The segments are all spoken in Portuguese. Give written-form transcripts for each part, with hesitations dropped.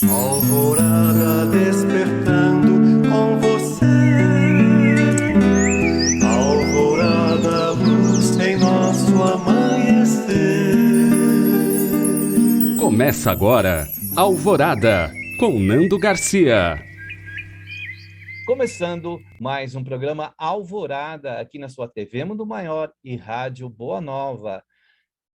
Alvorada despertando com você. Alvorada, luz em nosso amanhecer. Começa agora, Alvorada, com Nando Garcia. Começando mais um programa Alvorada aqui na sua TV Mundo Maior e Rádio Boa Nova.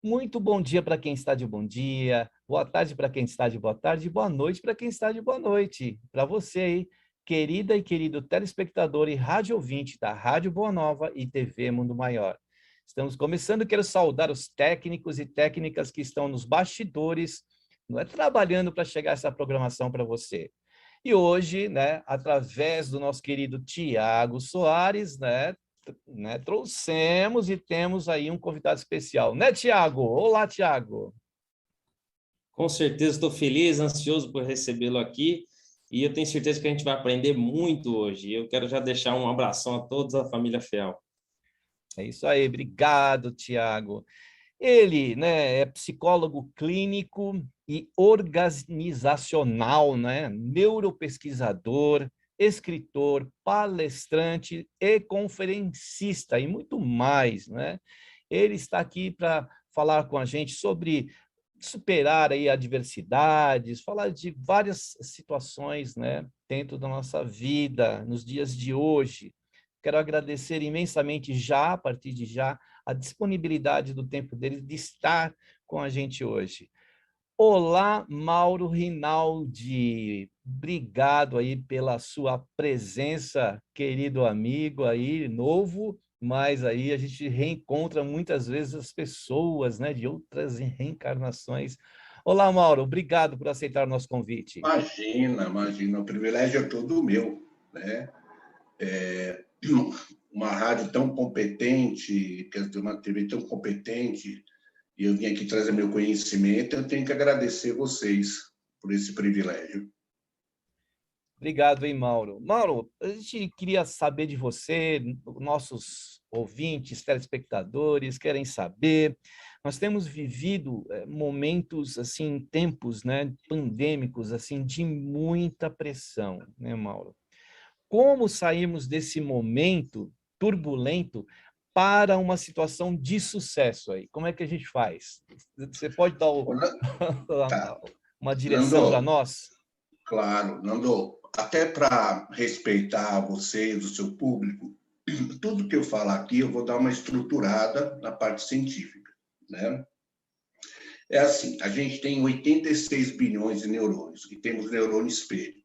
Muito bom dia para quem está de bom dia, boa tarde para quem está de boa tarde, boa noite para quem está de boa noite. Para você aí, querida e querido telespectador e rádio ouvinte da Rádio Boa Nova e TV Mundo Maior. Estamos começando, quero saudar os técnicos e técnicas que estão nos bastidores, trabalhando para chegar essa programação para você. E hoje, através do nosso querido Tiago Soares, trouxemos e temos aí um convidado especial, né, Tiago? Olá, Tiago. Com certeza, estou feliz, ansioso por recebê-lo aqui e eu tenho certeza que a gente vai aprender muito hoje. Eu quero já deixar um abração a todos a família Fiel. É isso aí, obrigado, Tiago. Ele, é psicólogo clínico e organizacional, neuropesquisador, escritor, palestrante e conferencista e muito mais, Ele está aqui para falar com a gente sobre superar aí adversidades, falar de várias situações, dentro da nossa vida, nos dias de hoje. Quero agradecer imensamente já, a partir de já, a disponibilidade do tempo dele de estar com a gente hoje. Olá, Mauro Rinaldi. Obrigado aí pela sua presença, querido amigo aí, novo, mas aí a gente reencontra muitas vezes as pessoas, de outras reencarnações. Olá, Mauro, obrigado por aceitar o nosso convite. Imagina, o privilégio é todo meu, Uma rádio tão competente, quer dizer, uma TV tão competente, e eu vim aqui trazer meu conhecimento, eu tenho que agradecer vocês por esse privilégio. Obrigado, hein, Mauro. Mauro, a gente queria saber de você, nossos ouvintes, telespectadores, querem saber. Nós temos vivido momentos, assim, tempos, pandêmicos, assim, de muita pressão, Mauro? Como sairmos desse momento turbulento para uma situação de sucesso aí? Como é que a gente faz? Você pode dar Tá. uma direção para nós? Claro, Nando, até para respeitar vocês, o seu público, tudo que eu falar aqui eu vou dar uma estruturada na parte científica, É assim, a gente tem 86 bilhões de neurônios e temos neurônio espelho.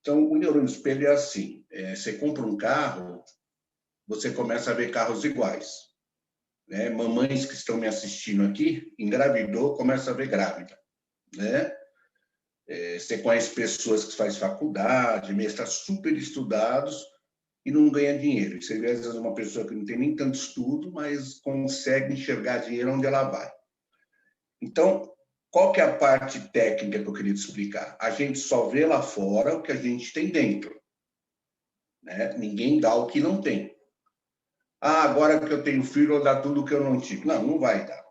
Então, o neurônio espelho é assim, você compra um carro, você começa a ver carros iguais. Mamães que estão me assistindo aqui, engravidou, começa a ver grávida. Você conhece pessoas que fazem faculdade, estão super estudados e não ganha dinheiro. E você vê, às vezes, uma pessoa que não tem nem tanto estudo, mas consegue enxergar dinheiro onde ela vai. Então, qual que é a parte técnica que eu queria te explicar? A gente só vê lá fora o que a gente tem dentro. Ninguém dá o que não tem. Agora que eu tenho filho, eu dar tudo o que eu não tive. Não, não vai dar.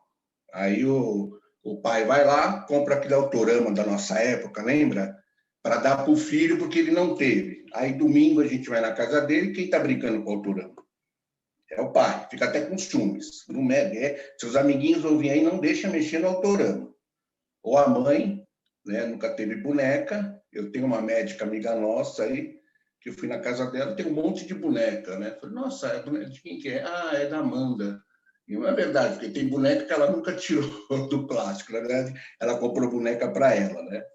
Aí o pai vai lá, compra aquele autorama da nossa época, lembra? Para dar para o filho, porque ele não teve. Aí, domingo, a gente vai na casa dele, quem está brincando com o autorama? É o pai, fica até com ciúmes. Não seus amiguinhos vão vir aí, não deixa mexer no autorama. Ou a mãe, nunca teve boneca. Eu tenho uma médica amiga nossa aí, que eu fui na casa dela, tem um monte de boneca, Falei, nossa, é boneca de quem que é? É da Amanda. E não é verdade, porque tem boneca que ela nunca tirou do plástico, na verdade, ela comprou boneca para ela,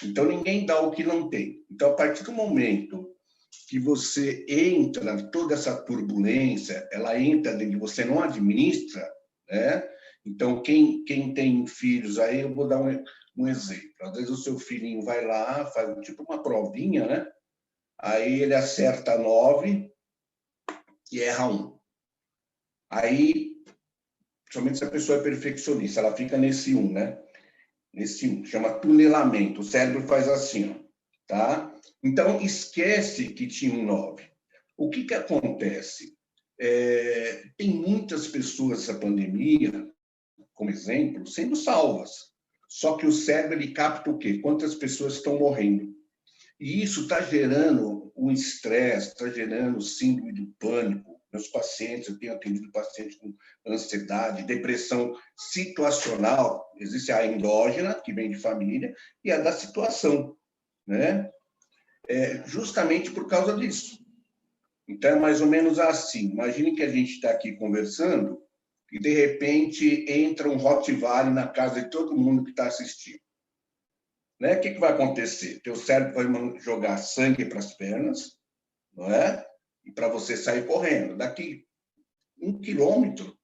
Então, ninguém dá o que não tem. Então, a partir do momento que você entra em toda essa turbulência, ela entra dentro de você, não administra, Então, quem tem filhos aí, eu vou dar um exemplo. Às vezes o seu filhinho vai lá, faz tipo uma provinha, Aí ele acerta 9 e erra 1. Aí, somente se a pessoa é perfeccionista, ela fica nesse 1, Nesse 1, chama tunelamento. O cérebro faz assim, tá? Então, esquece que tinha um 9. O que acontece? Tem muitas pessoas nessa pandemia, como exemplo, sendo salvas. Só que o cérebro ele capta o quê? Quantas pessoas estão morrendo. E isso está gerando um estresse, está gerando síndrome do pânico. Meus pacientes, eu tenho atendido pacientes com ansiedade, depressão situacional. Existe a endógena, que vem de família, e a da situação, né? Justamente por causa disso. Então, é mais ou menos assim. Imagine que a gente está aqui conversando e, de repente, entra um Rottweiler na casa de todo mundo que está assistindo. Né? O que vai acontecer? Teu cérebro vai jogar sangue para as pernas, não é? E para você sair correndo. Daqui 1 quilômetro,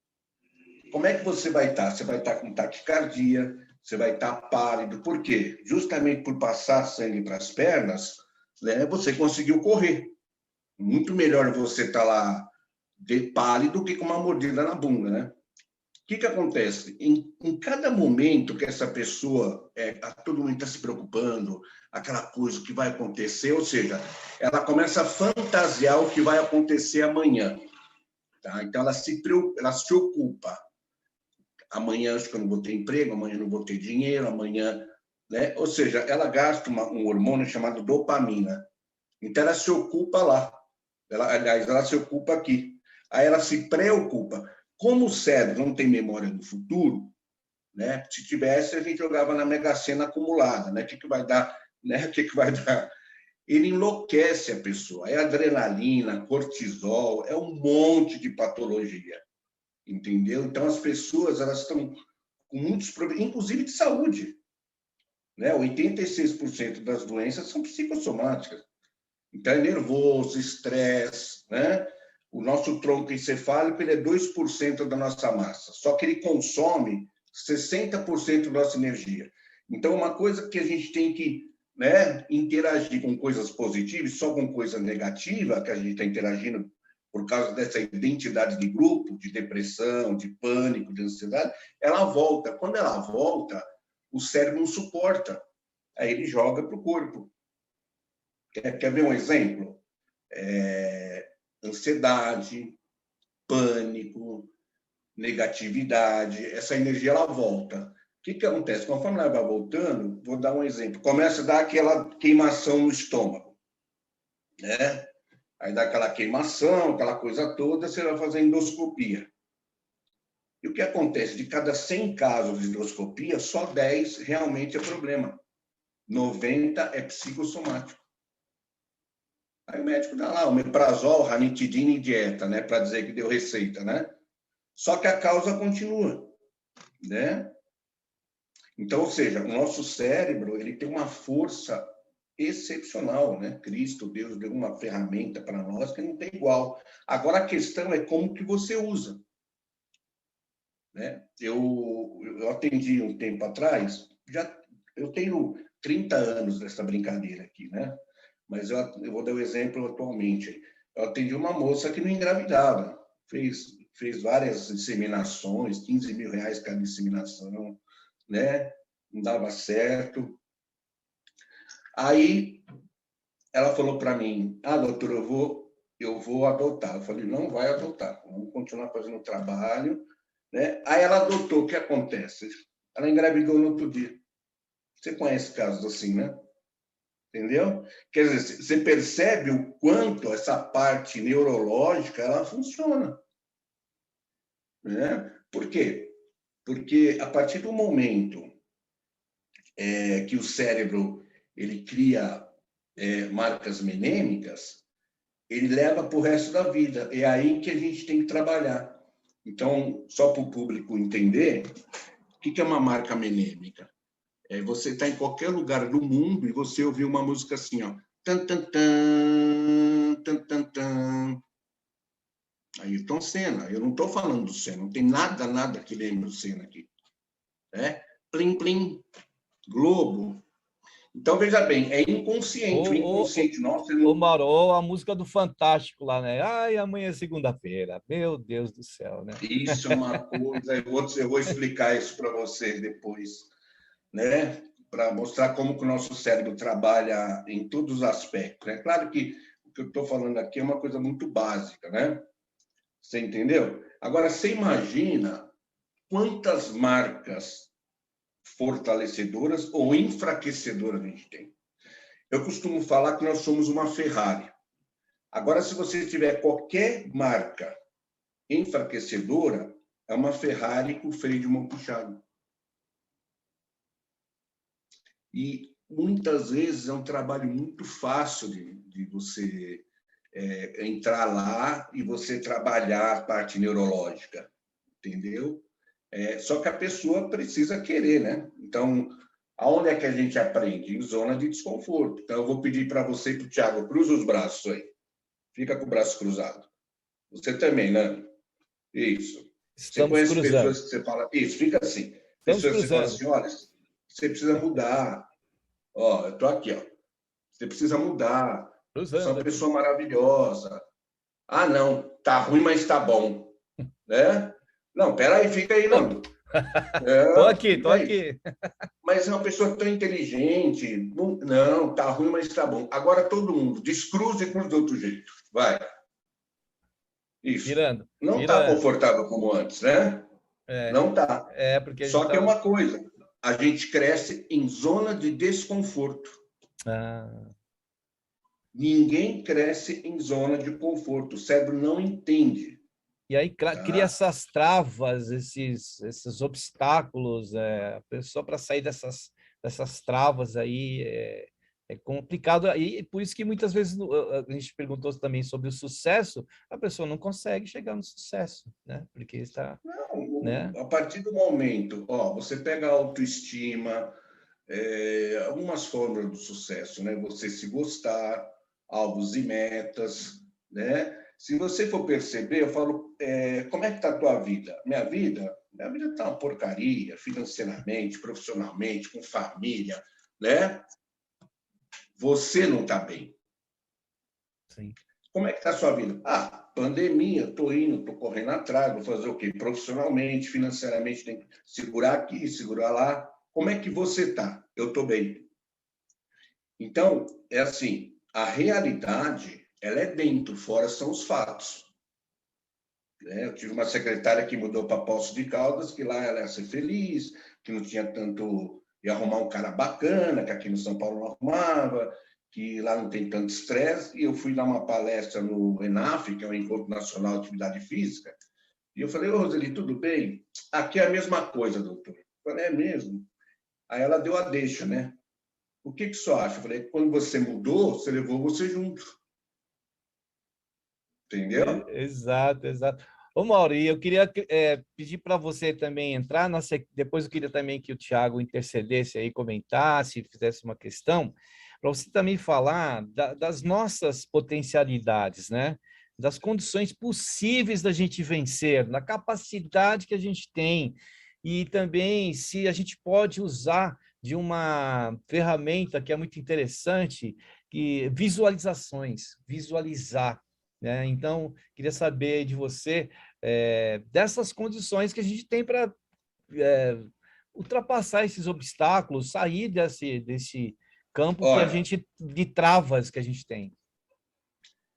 como é que você vai estar? Você vai estar com taquicardia, você vai estar pálido. Por quê? Justamente por passar sangue para as pernas, né, você conseguiu correr. Muito melhor você estar lá de pálido que com uma mordida na bunda, né? O que acontece? Em cada momento que essa pessoa, todo mundo está se preocupando, aquela coisa que vai acontecer, ou seja, ela começa a fantasiar o que vai acontecer amanhã. Tá? Então, ela se ocupa. Amanhã acho que eu não vou ter emprego, amanhã eu não vou ter dinheiro, amanhã... Né? Ou seja, ela gasta um hormônio chamado dopamina. Então, ela se ocupa lá. Ela se ocupa aqui. Aí ela se preocupa. Como o cérebro não tem memória do futuro, né? Se tivesse, a gente jogava na Mega Sena acumulada. Né? O que vai dar? Né? O que vai dar? Ele enlouquece a pessoa. É adrenalina, cortisol, é um monte de patologia. Entendeu? Então, as pessoas elas estão com muitos problemas, inclusive de saúde. Né? 86% das doenças são psicossomáticas. Então, é nervoso, estresse, né? O nosso tronco encefálico ele é 2% da nossa massa, só que ele consome 60% da nossa energia. Então, uma coisa que a gente tem que, né, interagir com coisas positivas, só com coisa negativa, que a gente está interagindo por causa dessa identidade de grupo, de depressão, de pânico, de ansiedade, ela volta. Quando ela volta, o cérebro não suporta. Aí ele joga para o corpo. Quer ver um exemplo? Ansiedade, pânico, negatividade, essa energia ela volta. O que acontece? Conforme ela vai voltando, vou dar um exemplo. Começa a dar aquela queimação no estômago, né? Aí dá aquela queimação, aquela coisa toda, você vai fazer endoscopia. E o que acontece? De cada 100 casos de endoscopia, só 10 realmente é problema. 90 é psicossomático. Aí o médico dá lá, omeprazol, ranitidina e dieta, né? Para dizer que deu receita, né? Só que a causa continua, né? Então, ou seja, o nosso cérebro, ele tem uma força excepcional, né? Cristo, Deus, deu uma ferramenta para nós que não tem igual. Agora, a questão é como que você usa. Né? Eu atendi um tempo atrás, eu tenho 30 anos dessa brincadeira aqui, né? Mas eu vou dar um exemplo atualmente. Eu atendi uma moça que não engravidava, fez várias inseminações, 15 mil reais cada inseminação, né? Não dava certo. Aí ela falou para mim, doutor, eu vou adotar. Eu falei, não vai adotar, vamos continuar fazendo o trabalho. Né? Aí ela adotou, o que acontece? Ela engravidou no outro dia. Você conhece casos assim, né? Entendeu? Quer dizer, você percebe o quanto essa parte neurológica ela funciona. Né? Por quê? Porque a partir do momento que o cérebro ele cria marcas menêmicas, ele leva para o resto da vida. É aí que a gente tem que trabalhar. Então, só para o público entender, o que é uma marca menêmica? Você está em qualquer lugar do mundo e você ouvir uma música assim, ó. Tan, tan, tan, tan, tan, tan. Ayrton Senna. Eu não estou falando do Senna, não tem nada que lembre do Senna aqui. Plim, plim, Globo. Então, veja bem, é inconsciente. O inconsciente nosso... Ô, Mauro, a música do Fantástico lá, né? Ai, amanhã é segunda-feira. Meu Deus do céu, né? Isso é uma coisa... Eu vou explicar isso para vocês depois, né? Para mostrar como que o nosso cérebro trabalha em todos os aspectos. É claro que o que eu estou falando aqui é uma coisa muito básica, né? Você entendeu? Agora, você imagina quantas marcas fortalecedoras ou enfraquecedoras a gente tem. Eu costumo falar que nós somos uma Ferrari. Agora, se você tiver qualquer marca enfraquecedora, é uma Ferrari com freio de mão puxado. E muitas vezes é um trabalho muito fácil de você entrar lá e você trabalhar a parte neurológica, entendeu? Só que a pessoa precisa querer, né? Então, aonde é que a gente aprende? Em zona de desconforto. Então, eu vou pedir para você e para o Thiago, cruza os braços aí. Fica com o braço cruzado. Você também, né? Isso. Você conhece pessoas que você fala... Isso, fica assim. Pessoas que você fala assim, olha, você precisa mudar. Ó, eu estou aqui, ó. Você precisa mudar. Você é uma pessoa maravilhosa. Ah, não, tá ruim, mas tá bom. Né? Não, peraí, fica aí, Nando. Tô aqui. Mas é uma pessoa tão inteligente. Não, tá ruim, mas tá bom. Agora todo mundo, descruza e cruza de outro jeito. Vai. Isso. Não tá confortável como antes, né? Não tá. Porque só que é uma coisa, a gente cresce em zona de desconforto. Ninguém cresce em zona de conforto. O cérebro não entende. E aí cria essas travas, esses obstáculos, a pessoa para sair dessas travas aí é complicado. E por isso que muitas vezes a gente perguntou também sobre o sucesso, a pessoa não consegue chegar no sucesso, né? Porque está... Não, né? A partir do momento, você pega a autoestima, algumas fórmulas do sucesso, né? Você se gostar, alvos e metas, né? Se você for perceber, eu falo, como é que está a tua vida? Minha vida está uma porcaria, financeiramente, profissionalmente, com família, né? Você não está bem. Sim. Como é que está a sua vida? Pandemia, estou correndo atrás, vou fazer o quê? Profissionalmente, financeiramente, tem que segurar aqui, segurar lá. Como é que você está? Eu estou bem. Então, é assim, a realidade... ela é dentro, fora são os fatos. Eu tive uma secretária que mudou para Poços de Caldas, que lá ela ia ser feliz, que não tinha tanto... ia arrumar um cara bacana, que aqui no São Paulo não arrumava, que lá não tem tanto estresse. E eu fui dar uma palestra no ENAF, que é o Encontro Nacional de Atividade Física, e eu falei, Roseli, tudo bem? Aqui é a mesma coisa, doutor. Eu falei, é mesmo? Aí ela deu a deixa, né? O que você acha? Eu falei, quando você mudou, você levou você junto. Entendeu? Exato. Ô, Mauri, eu queria pedir para você também entrar, depois eu queria também que o Thiago intercedesse aí, comentasse, fizesse uma questão, para você também falar das nossas potencialidades, né? Das condições possíveis da gente vencer, da capacidade que a gente tem, e também se a gente pode usar de uma ferramenta que é muito interessante, que visualizações, visualizar. Então, queria saber de você dessas condições que a gente tem para ultrapassar esses obstáculos, sair desse campo de travas que a gente tem.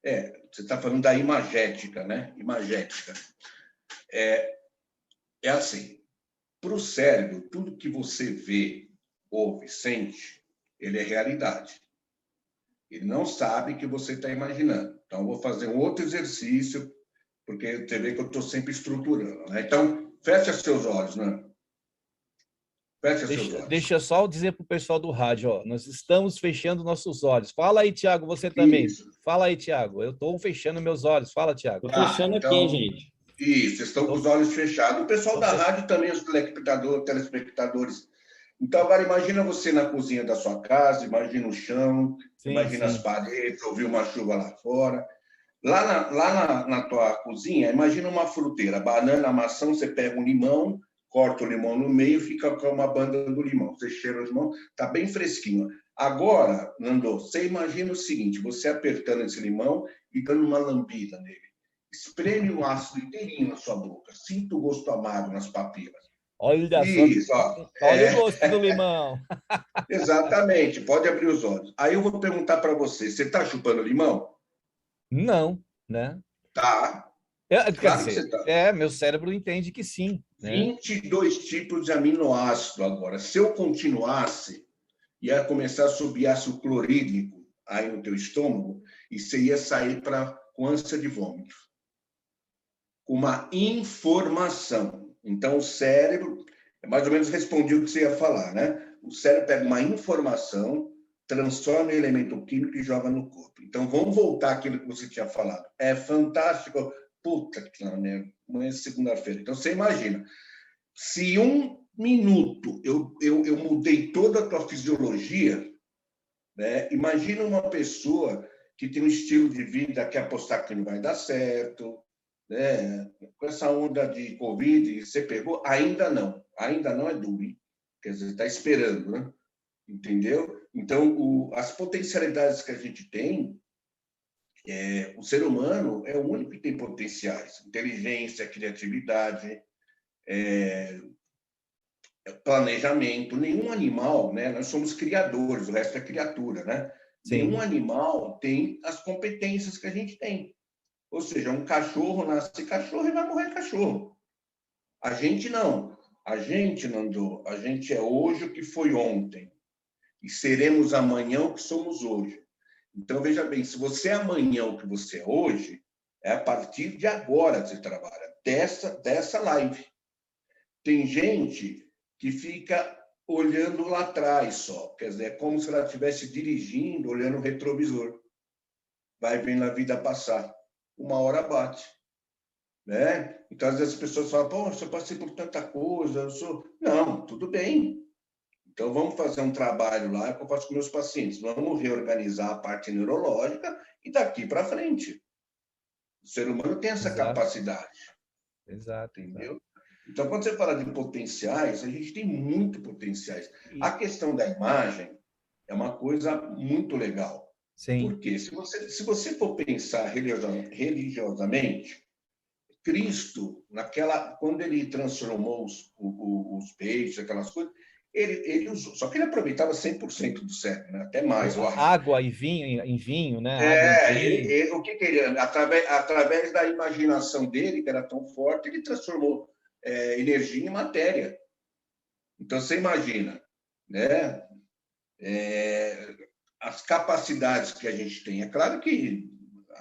Você está falando da imagética, né? Imagética. É assim, para o cérebro, tudo que você vê, ouve, sente, ele é realidade. Ele não sabe que você está imaginando. Então, eu vou fazer um outro exercício, porque você vê que eu estou sempre estruturando. Né? Então, fecha seus olhos, né? Fecha seus olhos. Deixa eu só dizer para o pessoal do rádio, nós estamos fechando nossos olhos. Fala aí, Thiago, você também. Isso. Fala aí, Thiago. Eu estou fechando meus olhos. Fala, Thiago. Estou fechando aqui, gente. Isso, estão com os olhos fechados. O pessoal da rádio também, os telespectadores. Então, agora imagina você na cozinha da sua casa, imagina o chão, imagina as paredes, ouvir uma chuva lá fora. Lá na tua cozinha, imagina uma fruteira, banana, maçã, você pega um limão, corta o limão no meio, fica com uma banda do limão. Você cheira o limão, está bem fresquinho. Agora, Nando, você imagina o seguinte, você apertando esse limão e dando uma lambida nele. Espreme o ácido inteirinho na sua boca, sinta o gosto amargo nas papilas. Olha isso, olha o gosto do limão. Exatamente, pode abrir os olhos. Aí eu vou perguntar para você está chupando limão? Não, né? Tá. Quer Claro que dizer, você está. meu cérebro entende que sim, né? 22 tipos de aminoácido agora. Se eu continuasse, ia começar a subir ácido clorídrico aí no teu estômago e você ia sair com ânsia de vômito. Com uma informação. Então, o cérebro, mais ou menos respondi o que você ia falar, né? O cérebro pega uma informação, transforma em elemento químico e joga no corpo. Então, vamos voltar àquilo que você tinha falado. É fantástico. Puta que né? Amanhã é segunda-feira. Então, você imagina, se 1 minuto eu mudei toda a tua fisiologia, né? Imagina uma pessoa que tem um estilo de vida que apostar que não vai dar certo, né? Com essa onda de Covid, você pegou? Ainda não é duro, hein? Quer dizer, está esperando, né? Entendeu? Então, as potencialidades que a gente tem, o ser humano é o único que tem potenciais, inteligência, criatividade, planejamento. Nenhum animal, né? Nós somos criadores, o resto é criatura, né? Sim. Nenhum animal tem as competências que a gente tem. Ou seja, um cachorro nasce cachorro e vai morrer cachorro. A gente não. A gente, Nando, a gente é hoje o que foi ontem. E seremos amanhã o que somos hoje. Então, veja bem, se você é amanhã o que você é hoje, é a partir de agora que você trabalha, dessa live. Tem gente que fica olhando lá atrás só. Quer dizer, é como se ela estivesse dirigindo, olhando o retrovisor. Vai vendo a vida passar. Uma hora bate. Né? Então, às vezes as pessoas falam, poxa, eu passei por tanta coisa, eu sou... Não, tudo bem. Então, vamos fazer um trabalho lá que eu faço com meus pacientes. Vamos reorganizar a parte neurológica e daqui para frente. O ser humano tem essa capacidade. Exato. Entendeu? Então, quando você fala de potenciais, a gente tem muito potenciais. A questão da imagem é uma coisa muito legal. Sim. Porque se você for pensar religiosamente, Cristo, quando ele transformou os peixes, aquelas coisas, ele usou, só que ele aproveitava 100% do cérebro, né? Até mais. Água e vinho, em vinho, né? Água em vinho. O que ele, através da imaginação dele, que era tão forte, ele transformou energia em matéria. Então, você imagina, né? As capacidades que a gente tem. É claro que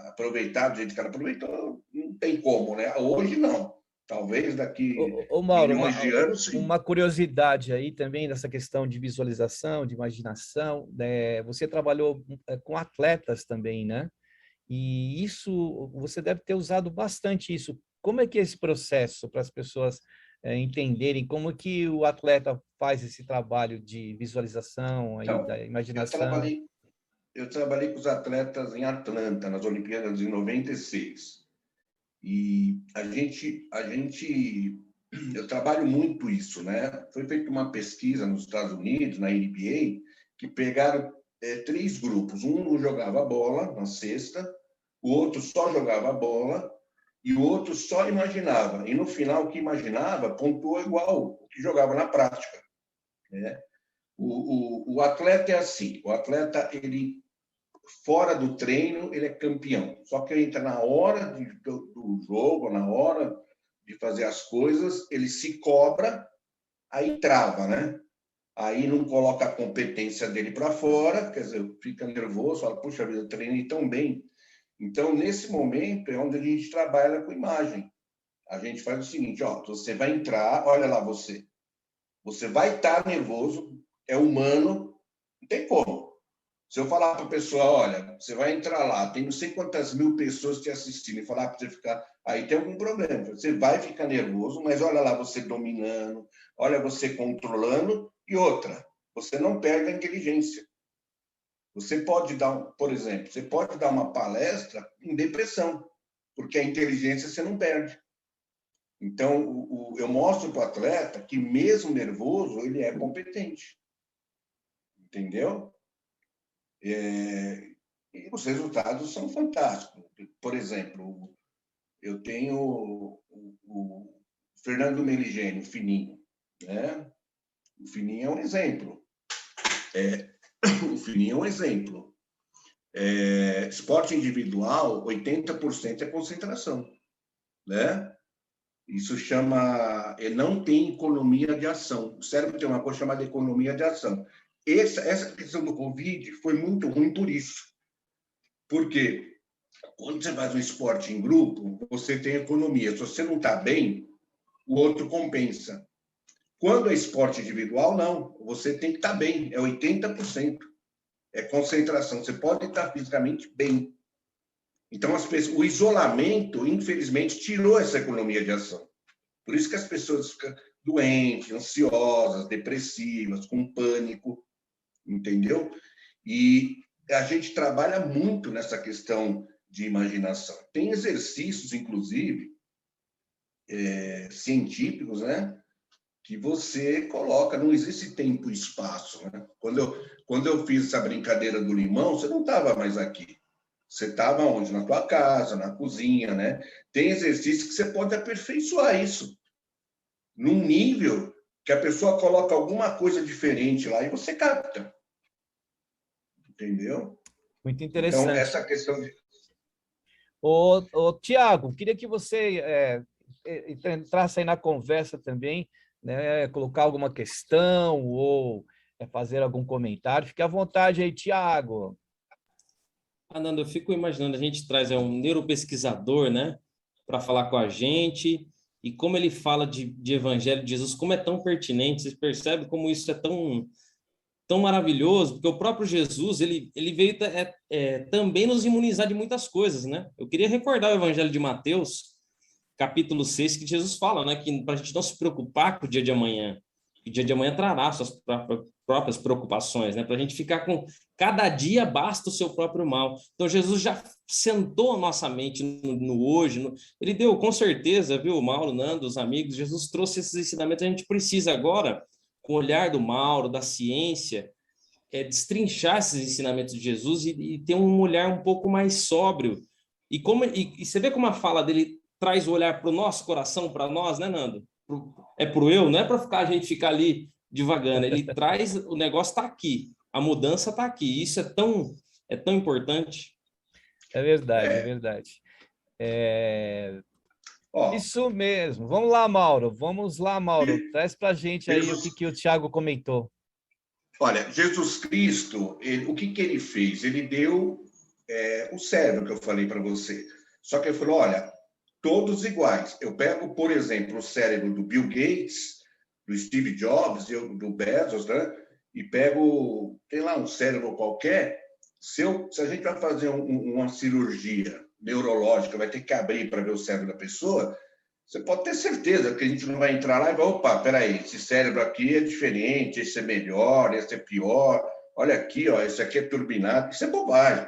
aproveitar do jeito que ela aproveitou, não tem como, né? Hoje, não. Talvez daqui Mauro, milhões de anos, sim. Uma curiosidade aí também dessa questão de visualização, de imaginação, né? Você trabalhou com atletas também, né? E isso, você deve ter usado bastante isso. Como é que é esse processo para as pessoas entenderem como que o atleta faz esse trabalho de visualização, aí, Então, da imaginação? Eu trabalhei com os atletas em Atlanta, nas Olimpíadas de 96. E eu trabalho muito isso, né? Foi feita uma pesquisa nos Estados Unidos, na NBA, que pegaram 3 grupos. Um não jogava bola na cesta, o outro só jogava bola e o outro só imaginava. E no final, o que imaginava pontuou igual o que jogava na prática, né? O atleta é assim, o atleta, ele fora do treino, ele é campeão. Só que ele entra na hora do jogo, na hora de fazer as coisas, ele se cobra, aí trava, né? Aí não coloca a competência dele para fora, quer dizer, fica nervoso, fala, puxa vida, eu treinei tão bem. Então, nesse momento, é onde a gente trabalha com imagem. A gente faz o seguinte, ó, você vai entrar, olha lá você vai estar nervoso, é humano, não tem como. Se eu falar para a pessoa, olha, você vai entrar lá, tem não sei quantas mil pessoas te assistindo, e falar para você ficar, aí tem algum problema. Você vai ficar nervoso, mas olha lá você dominando, olha você controlando, e outra, você não perde a inteligência. Você pode por exemplo, você pode dar uma palestra em depressão, porque a inteligência você não perde. Então, eu mostro para o atleta que mesmo nervoso, ele é competente. Entendeu? E os resultados são fantásticos. Por exemplo, eu tenho o Fernando Meligeni, o Fininho, né? O Fininho é um exemplo. O Fininho é um exemplo. Esporte individual, 80% é concentração. né? Isso chama... não tem economia de ação. O cérebro tem uma coisa chamada economia de ação. Essa questão do Covid foi muito ruim por isso. Porque quando você faz um esporte em grupo, você tem economia. Se você não está bem, o outro compensa. Quando é esporte individual, não. Você tem que estar bem. É 80%. É concentração. Você pode estar fisicamente bem. Então, o isolamento, infelizmente, tirou essa economia de ação. Por isso que as pessoas ficam doentes, ansiosas, depressivas, com pânico, entendeu? E a gente trabalha muito nessa questão de imaginação. Tem exercícios, inclusive, científicos, né? Que você coloca, não existe tempo e espaço, né? Quando eu fiz essa brincadeira do limão, você não estava mais aqui. Você estava onde? Na tua casa, na cozinha, né? Tem exercício que você pode aperfeiçoar isso. Num nível que a pessoa coloca alguma coisa diferente lá e você capta. Entendeu? Muito interessante. Então, essa questão de... Tiago, queria que você entrasse aí na conversa também, né? Colocar alguma questão ou fazer algum comentário. Fique à vontade aí, Tiago. Nando, eu fico imaginando, a gente traz um neuropesquisador, né, para falar com a gente, e como ele fala de Evangelho de Jesus, como é tão pertinente, vocês percebem como isso é tão maravilhoso, porque o próprio Jesus, ele veio também nos imunizar de muitas coisas, né? Eu queria recordar o Evangelho de Mateus, capítulo 6, que Jesus fala, né, que para a gente não se preocupar com o dia de amanhã, que o dia de amanhã trará suas próprias preocupações, né? Para a gente ficar com cada dia basta o seu próprio mal. Então Jesus já sentou a nossa mente no hoje, ele deu com certeza, viu, Mauro, Nando, os amigos, Jesus trouxe esses ensinamentos, a gente precisa agora, com o olhar do Mauro, da ciência, destrinchar esses ensinamentos de Jesus e ter um olhar um pouco mais sóbrio. E você vê como a fala dele traz o olhar para o nosso coração, para nós, né, Nando? Pro eu, não é para a gente ficar ali divagando, ele traz, o negócio está aqui, a mudança está aqui, isso é tão importante. É verdade, é verdade. Isso mesmo. Vamos lá, Mauro. Traz para a gente aí o que o Tiago comentou. Olha, Jesus Cristo, o que ele fez? Ele deu o cérebro que eu falei para você. Só que ele falou, olha, todos iguais. Eu pego, por exemplo, o cérebro do Bill Gates, do Steve Jobs, do Bezos, né? E pego, tem lá um cérebro qualquer. Se a gente vai fazer uma cirurgia neurológica, vai ter que abrir para ver o cérebro da pessoa, você pode ter certeza que a gente não vai entrar lá e vai, opa, peraí, esse cérebro aqui é diferente, esse é melhor, esse é pior, olha aqui, ó, esse aqui é turbinado. Isso é bobagem.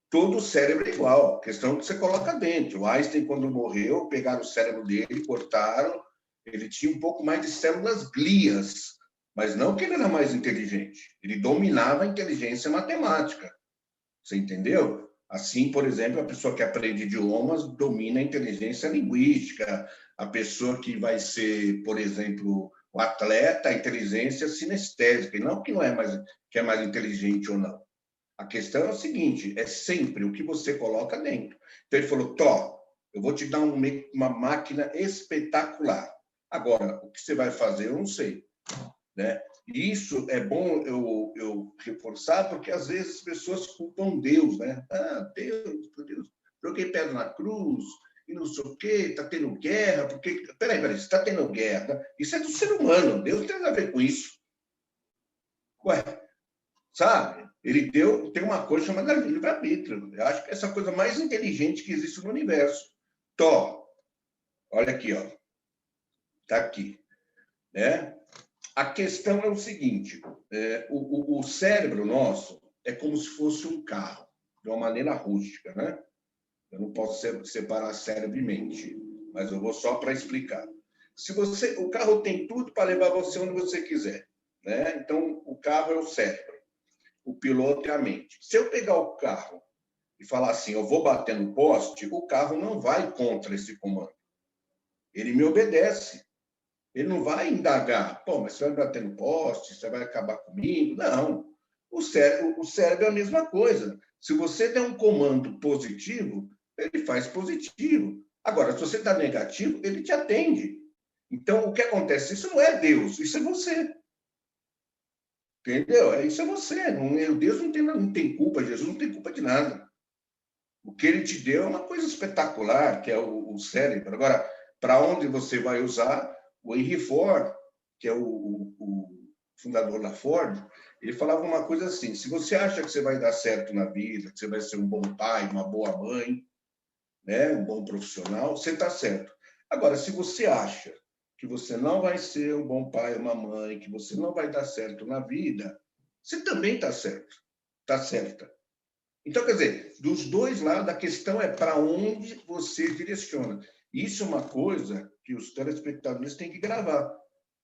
Todo o cérebro é igual, questão que você coloca dentro. O Einstein, quando morreu, pegaram o cérebro dele, cortaram, ele tinha um pouco mais de células glias, mas não que ele era mais inteligente, ele dominava a inteligência matemática. Você entendeu? Assim, por exemplo, a pessoa que aprende idiomas domina a inteligência linguística, a pessoa que vai ser, por exemplo, o atleta, a inteligência sinestésica, e não que é mais inteligente ou não. A questão é o seguinte, é sempre o que você coloca dentro. Então ele falou, eu vou te dar uma máquina espetacular. Agora, o que você vai fazer, eu não sei. Né? E isso é bom eu reforçar, porque às vezes as pessoas culpam Deus, né? Deus, joguei pedra na cruz, e não sei o quê, está tendo guerra, porque... Peraí, você está tendo guerra, isso é do ser humano, Deus não tem nada a ver com isso. Ué, sabe? Ele tem uma coisa chamada livre-arbítrio. Eu acho que é essa coisa mais inteligente que existe no universo. Olha aqui, ó. Está aqui. Né? A questão é o seguinte, o cérebro nosso é como se fosse um carro, de uma maneira rústica, né? Eu não posso separar cérebro e mente, mas eu vou só para explicar. O carro tem tudo para levar você onde você quiser, né? Então, o carro é o cérebro, o piloto é a mente. Se eu pegar o carro e falar assim, eu vou bater no poste, o carro não vai contra esse comando. Ele me obedece. Ele não vai indagar, mas você vai bater no poste, você vai acabar comigo. Não. O cérebro é a mesma coisa. Se você der um comando positivo, ele faz positivo. Agora, se você está negativo, ele te atende. Então, o que acontece? Isso não é Deus, isso é você. Entendeu? Isso é você. Deus não tem culpa, Jesus não tem culpa de nada. O que ele te deu é uma coisa espetacular, que é o cérebro. Agora, para onde você vai usar? O Henry Ford, que é o fundador da Ford, ele falava uma coisa assim: se você acha que você vai dar certo na vida, que você vai ser um bom pai, uma boa mãe, né, um bom profissional, você está certo. Agora, se você acha que você não vai ser um bom pai, uma mãe, que você não vai dar certo na vida, você também está certo, está certa. Então, quer dizer, dos dois lados, a questão é para onde você direciona. Isso é uma coisa que os telespectadores têm que gravar.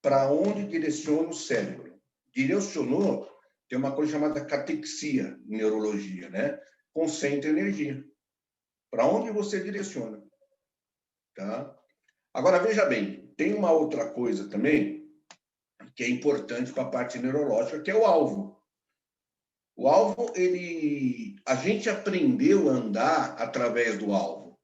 Para onde direciona o cérebro? Direcionou, tem uma coisa chamada catexia em neurologia, né? Concentra energia. Para onde você direciona. Tá? Agora, veja bem, tem uma outra coisa também que é importante para a parte neurológica, que é o alvo. O alvo, a gente aprendeu a andar através do alvo.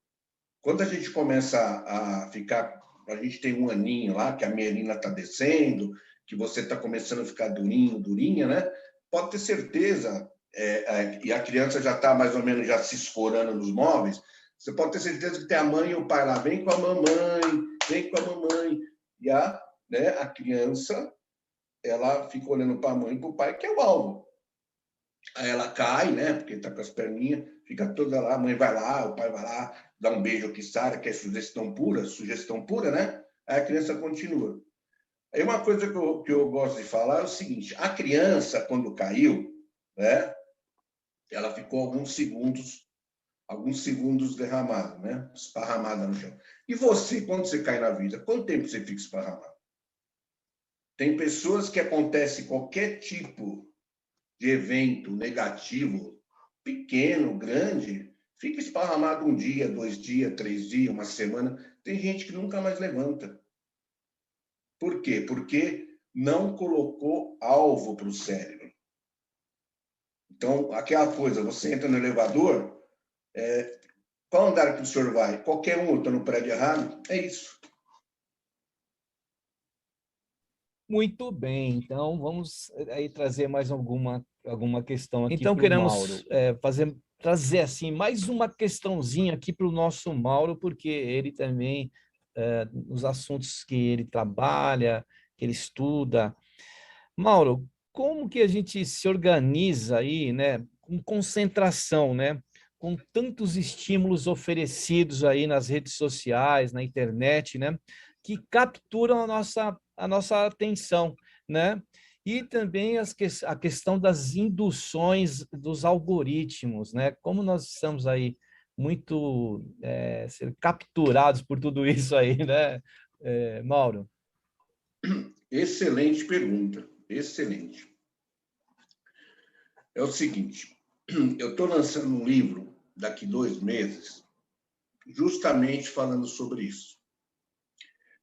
Quando a gente começa a ficar, a gente tem um aninho lá, que a mielina está descendo, que você está começando a ficar durinho, durinha, né? Pode ter certeza, e a criança já está mais ou menos já se escorando nos móveis, você pode ter certeza que tem a mãe e o pai lá, vem com a mamãe, vem com a mamãe. E a criança, ela fica olhando para a mãe e para o pai, que é o alvo. Aí ela cai, né? Porque tá com as perninhas, fica toda lá, a mãe vai lá, o pai vai lá, dá um beijo aqui, Sara, que é sugestão pura, né? Aí a criança continua. Aí uma coisa que eu gosto de falar é o seguinte: a criança, quando caiu, né? Ela ficou alguns segundos derramada, né? Esparramada no chão. E você, quando você cai na vida, quanto tempo você fica esparramado? Tem pessoas que acontece qualquer tipo de evento negativo, pequeno, grande, fica esparramado 1 dia, 2 dias, 3 dias, uma semana. Tem gente que nunca mais levanta. Por quê? Porque não colocou alvo para o cérebro. Então, aquela coisa, você entra no elevador, qual andar que o senhor vai? Qualquer um, eu estou no prédio errado, é isso. Muito bem, então vamos aí trazer mais alguma questão aqui Então para o queremos Mauro. Trazer assim mais uma questãozinha aqui para o nosso Mauro, porque ele também, nos assuntos que ele trabalha, que ele estuda. Mauro, como que a gente se organiza aí, né, com concentração, né, com tantos estímulos oferecidos aí nas redes sociais, na internet, né, que capturam a nossa atenção, né? E também a questão das induções dos algoritmos, né? Como nós estamos aí muito sendo capturados por tudo isso aí, né, Mauro? Excelente pergunta, excelente. É o seguinte, eu estou lançando um livro daqui 2 meses, justamente falando sobre isso.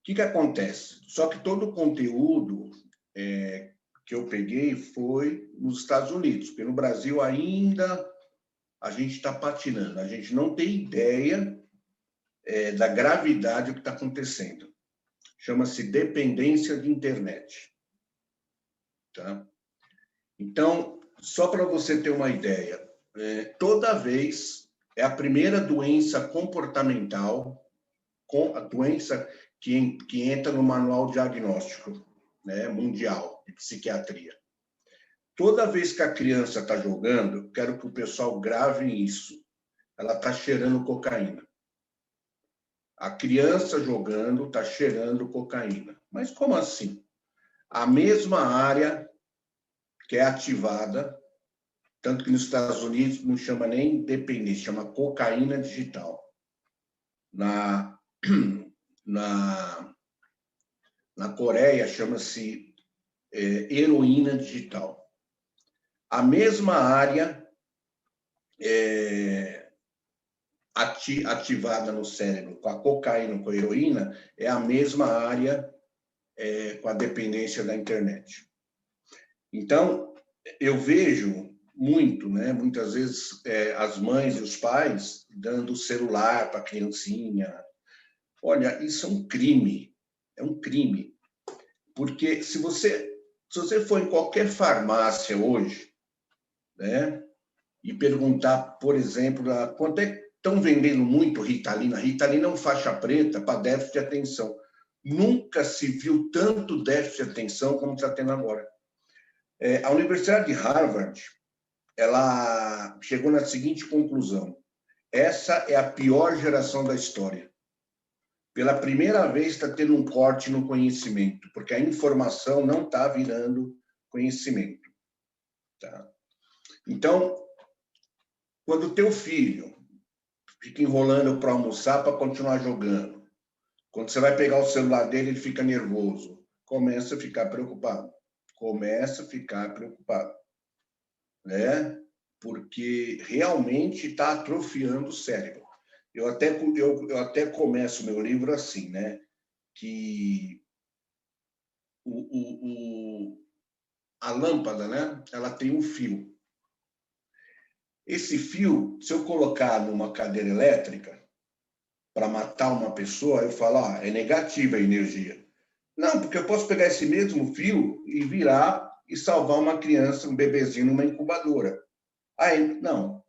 O que acontece? Só que todo o conteúdo que eu peguei foi nos Estados Unidos, porque no Brasil ainda a gente está patinando, a gente não tem ideia da gravidade do que está acontecendo. Chama-se dependência de internet. Tá? Então, só para você ter uma ideia, toda vez é a primeira doença comportamental, a doença que entra no manual diagnóstico, né, mundial de psiquiatria. Toda vez que a criança está jogando, eu quero que o pessoal grave isso, ela está cheirando cocaína. A criança jogando está cheirando cocaína. Mas como assim? A mesma área que é ativada, tanto que nos Estados Unidos não chama nem dependência, chama cocaína digital. Na Coreia chama-se heroína digital. A mesma área ativada no cérebro com a cocaína, com a heroína, é a mesma área com a dependência da internet. Então, eu vejo muito, né? Muitas vezes as mães e os pais dando celular para a criancinha, Olha, isso é um crime. É um crime. Porque se você for em qualquer farmácia hoje, né, e perguntar, por exemplo, quanto é que estão vendendo muito Ritalina? Ritalina é um faixa preta para déficit de atenção. Nunca se viu tanto déficit de atenção como está tendo agora. A Universidade de Harvard, ela chegou na seguinte conclusão: essa é a pior geração da história. Pela primeira vez está tendo um corte no conhecimento, porque a informação não está virando conhecimento. Tá? Então, quando o teu filho fica enrolando para almoçar para continuar jogando, quando você vai pegar o celular dele, ele fica nervoso, começa a ficar preocupado. Né? Porque realmente está atrofiando o cérebro. Eu até começo meu livro assim, né? Que a lâmpada, né? Ela tem um fio. Esse fio, se eu colocar numa cadeira elétrica para matar uma pessoa, eu falo, é negativa a energia. Não, porque eu posso pegar esse mesmo fio e virar e salvar uma criança, um bebezinho numa incubadora. Aí, não,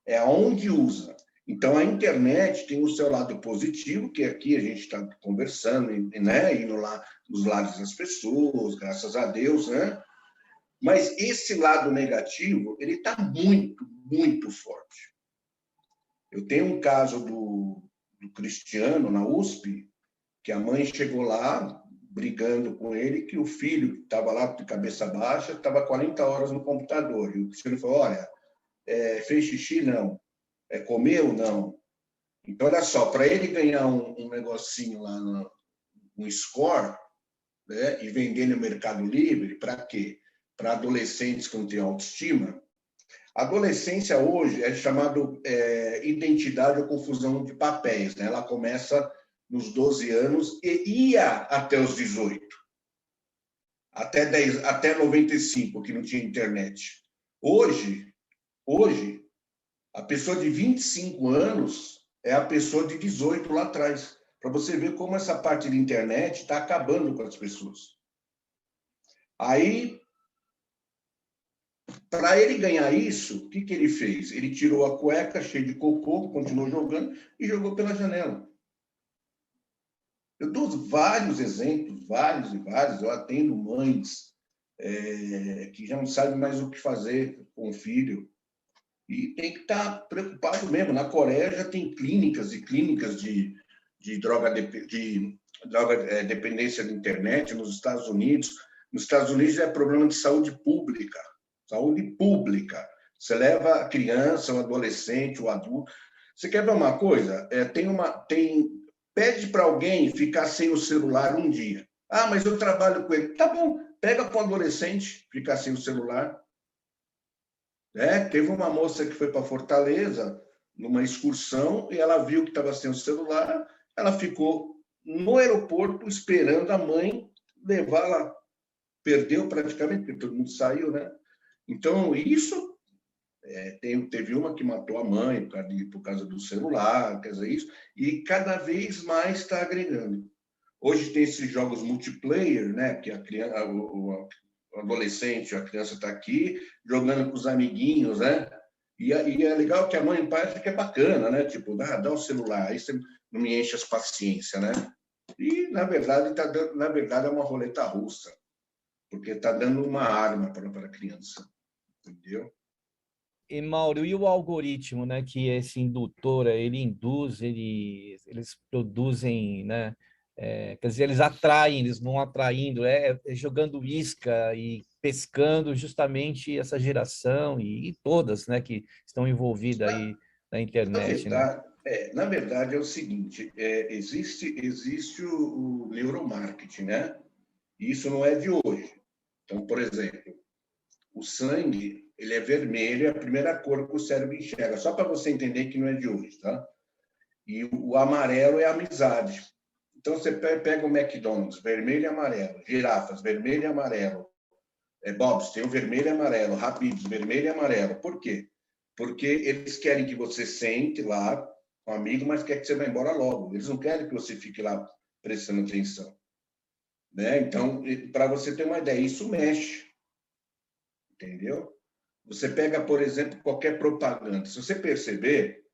é onde usa. Então, a internet tem o seu lado positivo, que aqui a gente está conversando, né? Indo lá nos lares das pessoas, graças a Deus, né? Mas esse lado negativo, ele está muito, muito forte. Eu tenho um caso do Cristiano, na USP, que a mãe chegou lá, brigando com ele, que o filho, que estava lá de cabeça baixa, estava 40 horas no computador. E o Cristiano falou, olha, fez xixi? Não. Comeu? Não. Então, olha só, para ele ganhar um negocinho lá, um score, né, e vender no Mercado Livre, para quê? Para adolescentes que não têm autoestima. A adolescência hoje é chamado identidade ou confusão de papéis, né? Ela começa nos 12 anos e ia até os 18. Até 95, que não tinha internet. Hoje, a pessoa de 25 anos é a pessoa de 18 lá atrás. Para você ver como essa parte de internet está acabando com as pessoas. Aí, para ele ganhar isso, o que ele fez? Ele tirou a cueca cheia de cocô, continuou jogando e jogou pela janela. Eu dou vários exemplos, vários e vários. Eu atendo mães que já não sabem mais o que fazer com o filho. E tem que estar preocupado mesmo. Na Coreia já tem clínicas e clínicas de droga dependência da internet. Nos Estados Unidos é problema de saúde pública. Saúde pública. Você leva a criança, o adolescente, o adulto. Você quer ver uma coisa? Pede para alguém ficar sem o celular um dia. Ah, mas eu trabalho com ele. Tá bom, pega para um adolescente ficar sem o celular. Teve uma moça que foi para Fortaleza, numa excursão, e ela viu que estava sem o celular, ela ficou no aeroporto esperando a mãe levar lá. Perdeu praticamente, porque todo mundo saiu, né? Então, isso... teve uma que matou a mãe por causa do celular, quer dizer, isso, e cada vez mais está agregando. Hoje tem esses jogos multiplayer, né? Que a criança, o adolescente, a criança está aqui jogando com os amiguinhos, né? E é legal que a mãe e o pai acham que é bacana, né? Tipo, dá o celular, aí você não me enche as paciência, né? E, na verdade, é uma roleta russa, porque está dando uma arma para a criança, entendeu? E, Mauro, e o algoritmo, né, que esse indutor, ele induz, eles produzem, né, quer dizer, eles atraem, eles vão atraindo, jogando isca e pescando justamente essa geração e todas, né, que estão envolvidas aí na internet, na verdade, é o seguinte, existe o neuromarketing, né? E isso não é de hoje. Então, por exemplo, o sangue, ele é vermelho, é a primeira cor que o cérebro enxerga, só para você entender que não é de hoje, tá? E o amarelo é a amizade. Então, você pega o McDonald's, vermelho e amarelo, girafas, vermelho e amarelo, Bob's tem o vermelho e amarelo, Habib's, vermelho e amarelo. Por quê? Porque eles querem que você sente lá um amigo, mas quer que você vá embora logo. Eles não querem que você fique lá prestando atenção. Né? Então, para você ter uma ideia, isso mexe. Entendeu? Você pega, por exemplo, qualquer propaganda. Se você perceber,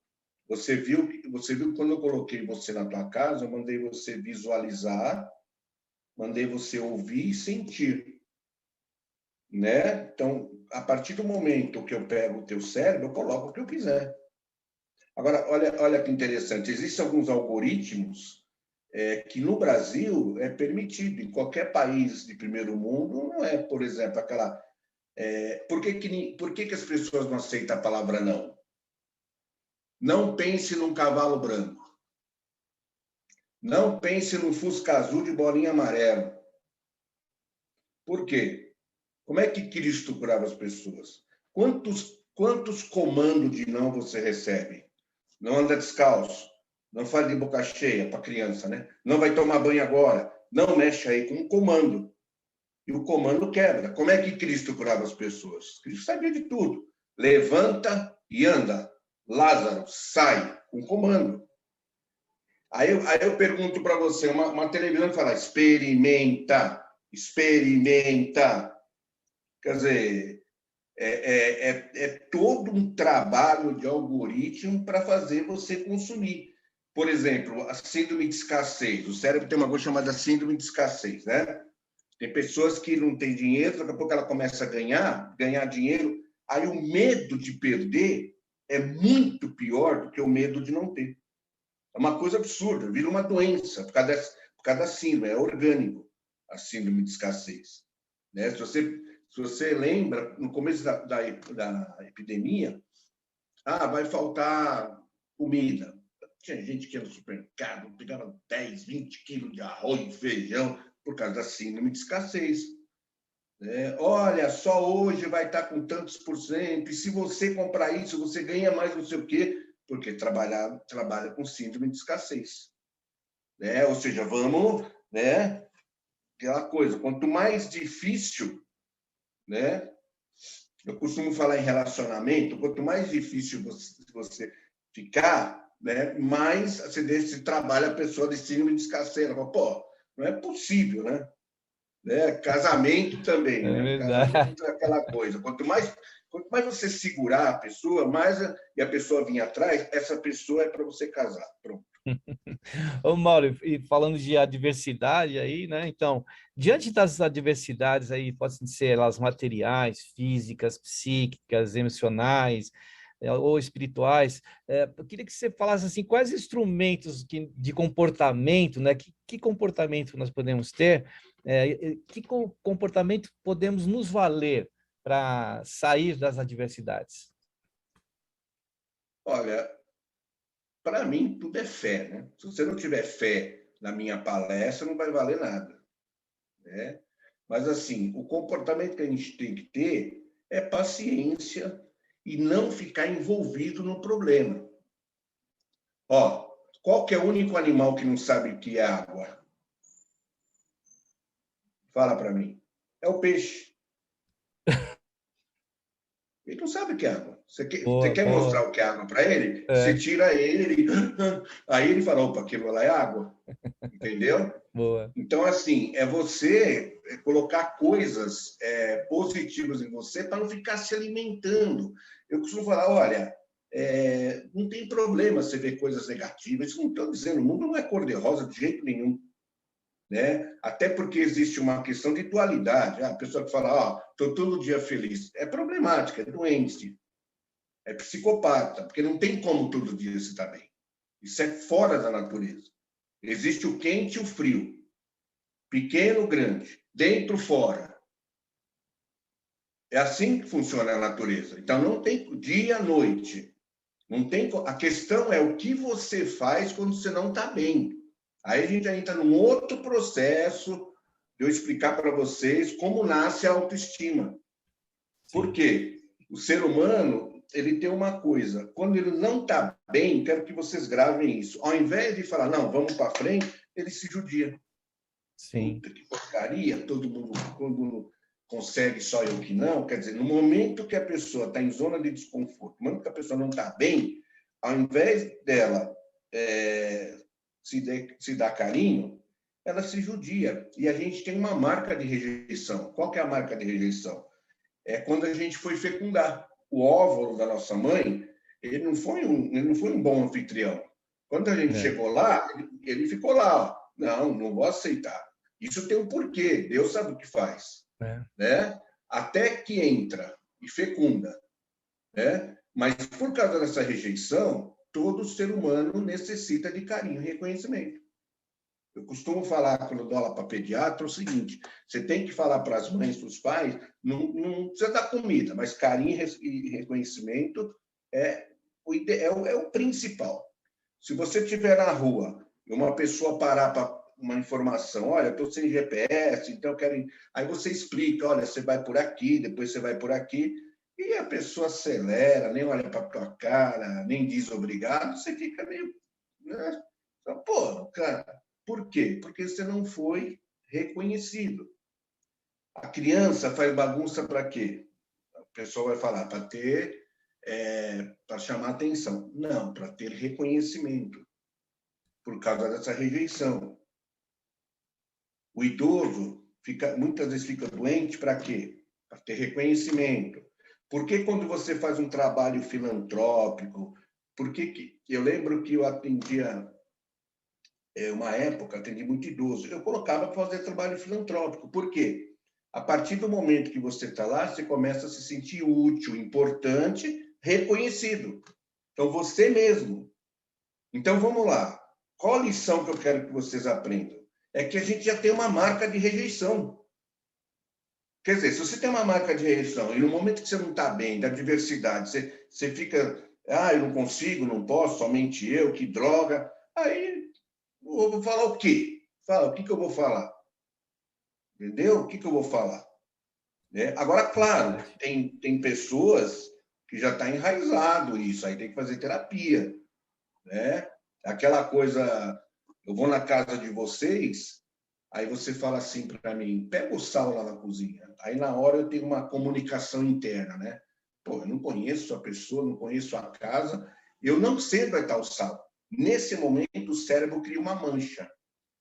você viu que quando eu coloquei você na tua casa, eu mandei você visualizar, mandei você ouvir e sentir. Né? Então, a partir do momento que eu pego o teu cérebro, eu coloco o que eu quiser. Agora, olha que interessante, existem alguns algoritmos que no Brasil é permitido, em qualquer país de primeiro mundo, não é, por exemplo, aquela... por que as pessoas não aceitam a palavra não? Não pense num cavalo branco. Não pense num Fusca azul de bolinha amarela. Por quê? Como é que Cristo curava as pessoas? Quantos comandos de não você recebe? Não anda descalço, não fale de boca cheia para criança, né? Não vai tomar banho agora, não mexe aí com um comando. E o comando quebra. Como é que Cristo curava as pessoas? Cristo sabia de tudo. Levanta e anda. Lázaro, sai, com comando. Aí eu pergunto para você, uma televisão que fala, experimenta. Quer dizer, é todo um trabalho de algoritmo para fazer você consumir. Por exemplo, a síndrome de escassez. O cérebro tem uma coisa chamada síndrome de escassez, né? Tem pessoas que não têm dinheiro, daqui a pouco ela começa a ganhar dinheiro, aí o medo de perder é muito pior do que o medo de não ter. É uma coisa absurda, vira uma doença por causa da síndrome, é orgânico a síndrome de escassez. Né? Se você lembra, no começo da epidemia, vai faltar comida. Tinha gente que ia no supermercado, pegava 10, 20 quilos de arroz, feijão, por causa da síndrome de escassez. Olha, só hoje vai estar com tantos %, e se você comprar isso, você ganha mais não sei o quê, porque trabalha com síndrome de escassez. Ou seja, vamos, aquela coisa, quanto mais difícil, eu costumo falar em relacionamento, quanto mais difícil você ficar, mais você trabalha a pessoa de síndrome de escassez. Ela fala, pô, não é possível, né? Casamento também, né? Casamento é aquela coisa. Quanto mais você segurar a pessoa, e a pessoa vir atrás, essa pessoa é para você casar. Pronto. Ô, Mauro, e falando de adversidade aí, né? Então, diante das adversidades aí, podem ser elas materiais, físicas, psíquicas, emocionais, ou espirituais, eu queria que você falasse assim, quais instrumentos de comportamento, né? Que comportamento nós podemos ter, que comportamento podemos nos valer para sair das adversidades? Olha, para mim, tudo é fé, né? Se você não tiver fé na minha palestra, não vai valer nada, né? Mas, assim, o comportamento que a gente tem que ter é paciência e não ficar envolvido no problema. Qual que é o único animal que não sabe o que é água? Fala para mim. É o peixe. Ele não sabe o que é água. Você quer mostrar o que é água para ele? Você tira ele, aí ele fala, opa, aquilo lá é água. Entendeu? Boa. Então, assim, é você colocar coisas positivas em você para não ficar se alimentando. Eu costumo falar, olha, não tem problema você ver coisas negativas. Isso não estou dizendo, o mundo não é cor-de-rosa de jeito nenhum. Né? Até porque existe uma questão de dualidade. A pessoa que fala, estou todo dia feliz. É problemática, é doente, é psicopata, porque não tem como todo dia você estar bem. Isso é fora da natureza. Existe o quente e o frio. Pequeno, grande. Dentro, fora. É assim que funciona a natureza. Então, não tem dia e noite. Não tem... A questão é o que você faz quando você não está bem. Aí a gente entra num outro processo de eu explicar para vocês como nasce a autoestima. Por quê? O ser humano, ele tem uma coisa. Quando ele não está bem, quero que vocês gravem isso. Ao invés de falar, não, vamos para frente, ele se judia. Sim. Puta, que porcaria, todo mundo consegue, só eu que não. Quer dizer, no momento que a pessoa está em zona de desconforto, no momento que a pessoa não está bem, ao invés dela se dá carinho, ela se judia. E a gente tem uma marca de rejeição. Qual que é a marca de rejeição? É quando a gente foi fecundar. O óvulo da nossa mãe, ele não foi um bom anfitrião. Quando a gente chegou lá, ele ficou lá. Ó. Não vou aceitar. Isso tem um porquê. Deus sabe o que faz. Né? Até que entra e fecunda. Né? Mas por causa dessa rejeição, todo ser humano necessita de carinho e reconhecimento. Eu costumo falar, quando dou aula para pediatra, o seguinte: você tem que falar para as mães, para os pais, não precisa dar comida, mas carinho e reconhecimento é o principal. Se você estiver na rua e uma pessoa parar para uma informação, olha, estou sem GPS, então eu quero... Aí você explica, olha, você vai por aqui, depois você vai por aqui, e a pessoa acelera, nem olha para a tua cara, nem diz obrigado, você fica meio... Né? Então, pô, cara... Por quê? Porque você não foi reconhecido. A criança faz bagunça para quê? O pessoal vai falar, para chamar atenção. Não, para ter reconhecimento, por causa dessa rejeição. O idoso muitas vezes fica doente para quê? Para ter reconhecimento. Por que quando você faz um trabalho filantrópico, eu lembro que eu atendia... uma época, atendi muito idoso, eu colocava para fazer trabalho filantrópico. Por quê? A partir do momento que você está lá, você começa a se sentir útil, importante, reconhecido. Então, você mesmo. Então, vamos lá. Qual a lição que eu quero que vocês aprendam? É que a gente já tem uma marca de rejeição. Quer dizer, se você tem uma marca de rejeição e no momento que você não está bem, da diversidade, você fica, eu não consigo, não posso, somente eu, que droga. Aí... Eu vou falar o quê? Fala, o que eu vou falar? Entendeu? O que eu vou falar? Agora, claro, tem pessoas que já está enraizado isso, aí tem que fazer terapia. Né? Aquela coisa, eu vou na casa de vocês, aí você fala assim para mim, pega o sal lá na cozinha. Aí, na hora, eu tenho uma comunicação interna, né? Pô, eu não conheço a pessoa, não conheço a casa, eu não sei onde vai estar o sal. Nesse momento, o cérebro cria uma mancha,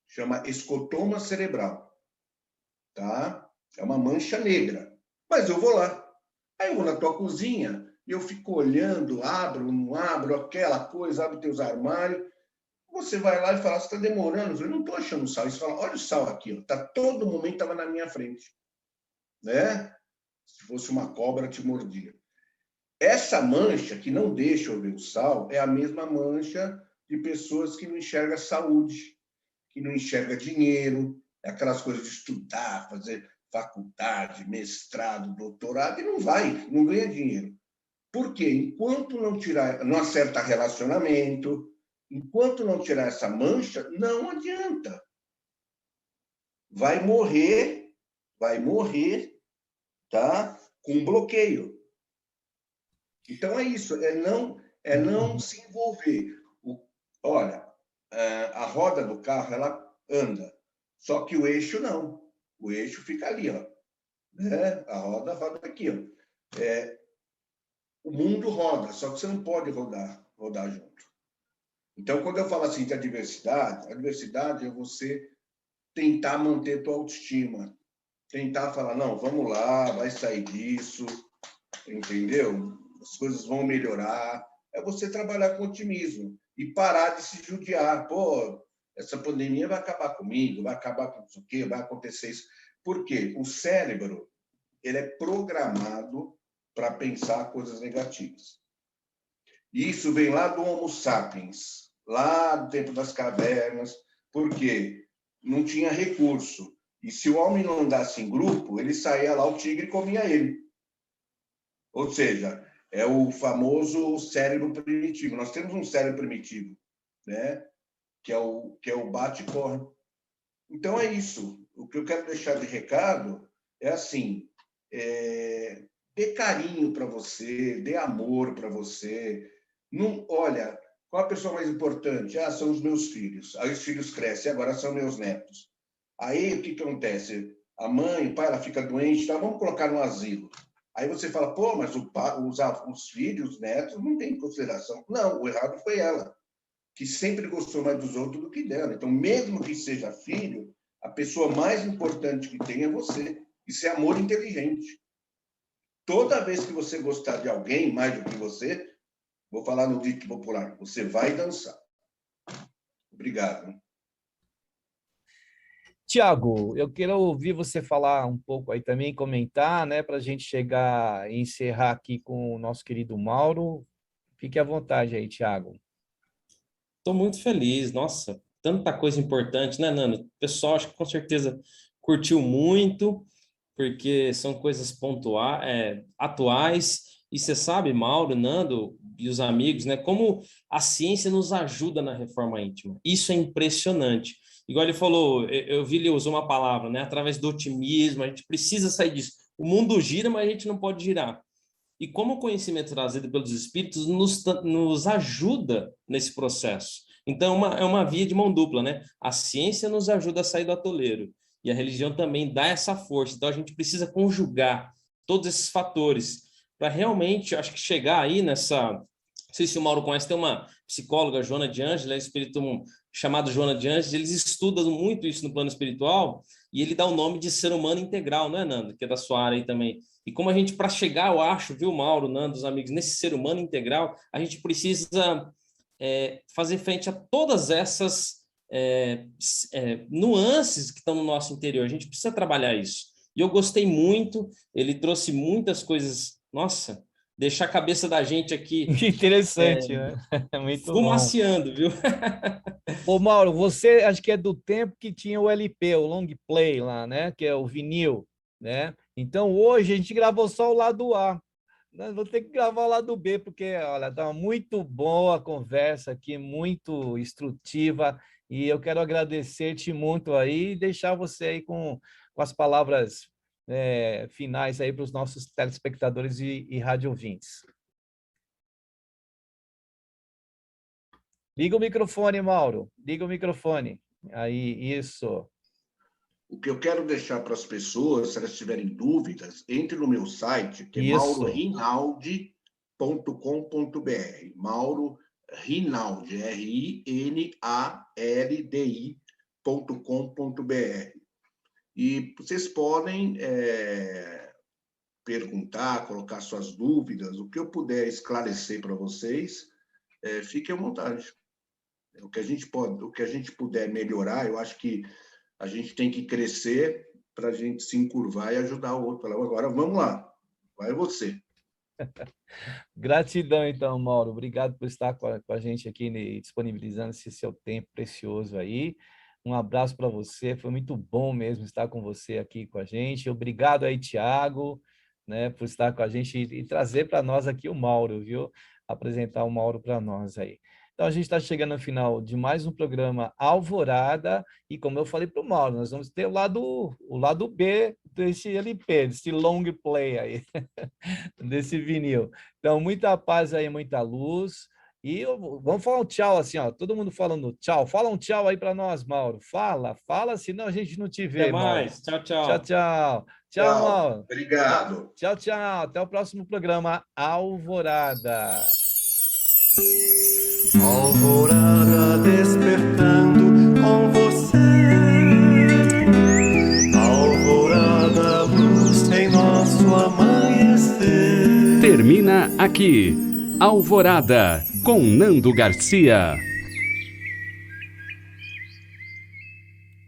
chama escotoma cerebral, tá? É uma mancha negra. Mas eu vou lá. Aí eu vou na tua cozinha e eu fico olhando, abro, não abro, aquela coisa, abro teus armários. Você vai lá e fala, você está demorando. Eu não estou achando sal. Você fala, olha o sal aqui, ó. Todo momento estava na minha frente. Né? Se fosse uma cobra, te mordia. Essa mancha que não deixa eu ver o sal é a mesma mancha de pessoas que não enxergam saúde, que não enxergam dinheiro, aquelas coisas de estudar, fazer faculdade, mestrado, doutorado, e não ganha dinheiro. Por quê? Enquanto não acerta relacionamento, enquanto não tirar essa mancha, não adianta. Vai morrer, tá? Com um bloqueio. Então é isso, é não se envolver. Olha, a roda do carro, ela anda, só que o eixo não. O eixo fica ali, ó. Né? A roda roda aqui, ó. O mundo roda, só que você não pode rodar junto. Então, quando eu falo assim de adversidade é você tentar manter tua autoestima, tentar falar, não, vamos lá, vai sair disso, entendeu? As coisas vão melhorar. É você trabalhar com otimismo e parar de se judiar. Pô, essa pandemia vai acabar comigo, vai acabar com isso aqui, vai acontecer isso. Por quê? O cérebro, ele é programado para pensar coisas negativas. E isso vem lá do Homo sapiens, lá do tempo das cavernas, porque não tinha recurso. E se o homem não andasse em grupo, ele saía lá, o tigre comia ele. Ou seja, é o famoso cérebro primitivo. Nós temos um cérebro primitivo, né? que é o bate e corre. Então, é isso. O que eu quero deixar de recado é assim, dê carinho para você, dê amor para você. Não, olha, qual a pessoa mais importante? São os meus filhos. Aí os filhos crescem, agora são meus netos. Aí, o que acontece? A mãe, o pai, ela fica doente, tá? Vamos colocar no asilo. Aí você fala, pô, mas os filhos, os netos, não tem consideração. Não, o errado foi ela. que sempre gostou mais dos outros do que dela. Então, mesmo que seja filho, a pessoa mais importante que tem é você. Isso é amor inteligente. Toda vez que você gostar de alguém mais do que você, vou falar no dito popular, você vai dançar. Obrigado. Tiago, eu quero ouvir você falar um pouco aí também, comentar, né, para a gente chegar e encerrar aqui com o nosso querido Mauro. Fique à vontade aí, Tiago. Estou muito feliz, nossa, tanta coisa importante, né, Nando? O pessoal, acho que com certeza curtiu muito, porque são coisas atuais, e você sabe, Mauro, Nando e os amigos, né, como a ciência nos ajuda na reforma íntima. Isso é impressionante. Igual ele falou, eu vi ele usou uma palavra, né, através do otimismo, a gente precisa sair disso. O mundo gira, mas a gente não pode girar. E como o conhecimento trazido pelos espíritos nos ajuda nesse processo. Então, é uma via de mão dupla, né? A ciência nos ajuda a sair do atoleiro e a religião também dá essa força. Então, a gente precisa conjugar todos esses fatores para realmente, acho que chegar aí nessa... Não sei se o Mauro conhece, tem uma psicóloga, Joana de Ângeles, espírito chamado Joana de Ângeles, eles estudam muito isso no plano espiritual e ele dá o nome de ser humano integral, não é, Nando? Que é da sua área aí também. E como a gente, para chegar, eu acho, viu, Mauro, Nando, os amigos, nesse ser humano integral, a gente precisa fazer frente a todas essas nuances que estão no nosso interior. A gente precisa trabalhar isso. E eu gostei muito, ele trouxe muitas coisas, nossa, deixar a cabeça da gente aqui... Que interessante, né? Muito fumaciando, bom. Viu? Ô, Mauro, você acho que é do tempo que tinha o LP, o long play lá, né? Que é o vinil, né? Então, hoje a gente gravou só o lado A. Nós vamos ter que gravar o lado B, porque, olha, tá muito boa a conversa aqui, muito instrutiva, e eu quero agradecer-te muito aí e deixar você aí com as palavras finais aí para os nossos telespectadores e rádio ouvintes. Liga o microfone, Mauro. Liga o microfone. Aí, isso. O que eu quero deixar para as pessoas, se elas tiverem dúvidas, entre no meu site, que é maurorinaldi.com.br. Mauro Rinaldi, RINALDI.com.br. E vocês podem perguntar, colocar suas dúvidas, o que eu puder esclarecer para vocês, fiquem à vontade. O que a gente puder melhorar, eu acho que a gente tem que crescer para a gente se encurvar e ajudar o outro. Agora, vamos lá. Vai você. Gratidão, então, Mauro. Obrigado por estar com a gente aqui, disponibilizando esse seu tempo precioso aí. Um abraço para você. Foi muito bom mesmo estar com você aqui com a gente. Obrigado aí, Tiago, né, por estar com a gente e trazer para nós aqui o Mauro, viu? Apresentar o Mauro para nós aí. Então, a gente está chegando ao final de mais um programa Alvorada, e como eu falei para o Mauro, nós vamos ter o lado B desse LP, desse long play aí, desse vinil. Então, muita paz aí, muita luz, e vamos falar um tchau assim, ó, todo mundo falando tchau. Fala um tchau aí para nós, Mauro. Fala, senão a gente não te vê, Até mais. Mauro. Tchau, tchau. Tchau, tchau. Tchau, Mauro. Obrigado. Tchau, tchau. Até o próximo programa Alvorada. Alvorada despertando com você. Alvorada, luz em nosso amanhecer. Termina aqui Alvorada com Nando Garcia.